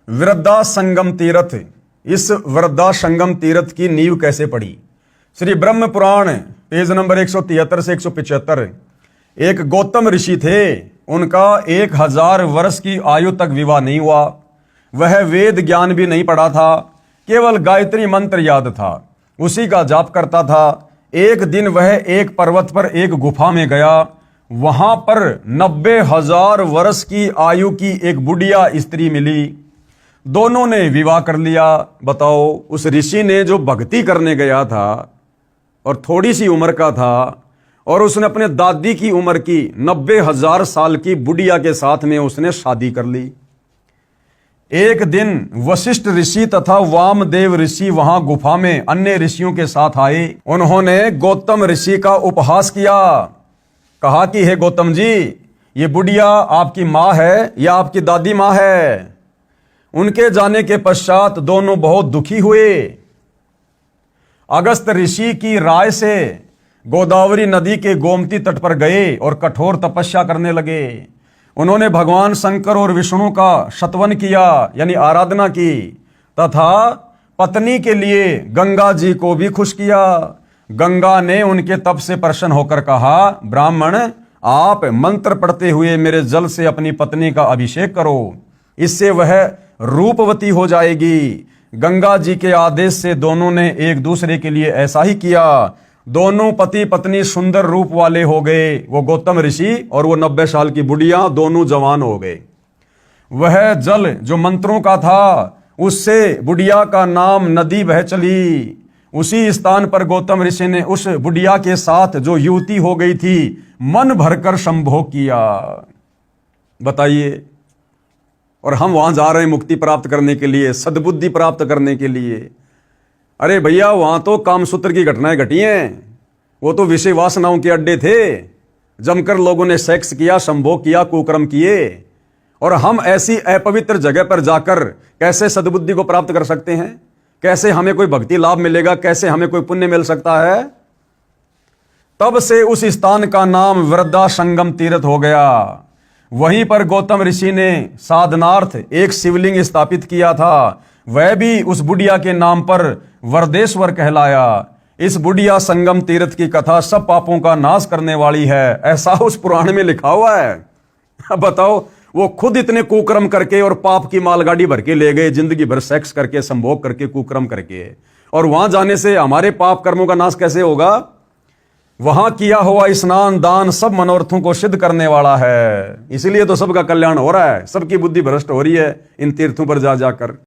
वृद्धा संगम तीर्थ। इस वृद्धा संगम तीर्थ की नींव कैसे पड़ी? श्री ब्रह्म पुराण पेज नंबर 173 से 175। एक गौतम ऋषि थे, उनका 1000 वर्ष की आयु तक विवाह नहीं हुआ। वह वेद ज्ञान भी नहीं पढ़ा था, केवल गायत्री मंत्र याद था, उसी का जाप करता था। एक दिन वह एक पर्वत पर एक गुफा में गया। वहां पर 90,000 वर्ष की आयु की एक बुढ़िया स्त्री मिली। दोनों ने विवाह कर लिया। बताओ, उस ऋषि ने जो भक्ति करने गया था और थोड़ी सी उम्र का था, और उसने अपने दादी की उम्र की 90,000 साल की बुढ़िया के साथ में उसने शादी कर ली। एक दिन वशिष्ठ ऋषि तथा वामदेव ऋषि वहां गुफा में अन्य ऋषियों के साथ आए। उन्होंने गौतम ऋषि का उपहास किया। कहा कि हे गौतम जी, ये बुढ़िया आपकी माँ है या आपकी दादी माँ है? उनके जाने के पश्चात दोनों बहुत दुखी हुए। अगस्त ऋषि की राय से गोदावरी नदी के गोमती तट पर गए और कठोर तपस्या करने लगे। उन्होंने भगवान शंकर और विष्णु का शतवन किया, यानी आराधना की, तथा पत्नी के लिए गंगा जी को भी खुश किया। गंगा ने उनके तप से प्रसन्न होकर कहा, ब्राह्मण, आप मंत्र पढ़ते हुए मेरे जल से अपनी पत्नी का अभिषेक करो, इससे वह रूपवती हो जाएगी। गंगा जी के आदेश से दोनों ने एक दूसरे के लिए ऐसा ही किया। दोनों पति पत्नी सुंदर रूप वाले हो गए। वो गौतम ऋषि और वो 90 साल की बुढ़िया दोनों जवान हो गए। वह जल जो मंत्रों का था, उससे बुढ़िया का नाम नदी बह चली। उसी स्थान पर गौतम ऋषि ने उस बुढ़िया के साथ जो युवती हो गई थी, मन भरकर संभोग किया। बताइए। और हम वहां जा रहे हैं मुक्ति प्राप्त करने के लिए, सद्बुद्धि प्राप्त करने के लिए। अरे भैया, वहां तो कामसूत्र की घटनाएं घटी हैं। वो तो विषय वासनाओं के अड्डे थे। जमकर लोगों ने सेक्स किया, संभोग किया, कुकर्म किए। और हम ऐसी अपवित्र जगह पर जाकर कैसे सद्बुद्धि को प्राप्त कर सकते हैं? कैसे हमें कोई भक्ति लाभ मिलेगा? कैसे हमें कोई पुण्य मिल सकता है? तब से उस स्थान का नाम वृद्धा संगम तीर्थ हो गया। वहीं पर गौतम ऋषि ने साधनार्थ एक शिवलिंग स्थापित किया था। वह भी उस बुढ़िया के नाम पर वरदेश्वर कहलाया। इस बुढ़िया संगम तीर्थ की कथा सब पापों का नाश करने वाली है, ऐसा उस पुराण में लिखा हुआ है। अब बताओ, वो खुद इतने कुकर्म करके और पाप की मालगाड़ी भर के ले गए, जिंदगी भर सेक्स करके, संभोग करके, कुकर्म करके, और वहां जाने से हमारे पाप कर्मों का नाश कैसे होगा? वहां किया हुआ स्नान दान सब मनोरथों को सिद्ध करने वाला है। इसलिए तो सबका कल्याण हो रहा है, सबकी बुद्धि भ्रष्ट हो रही है इन तीर्थों पर जा जाकर।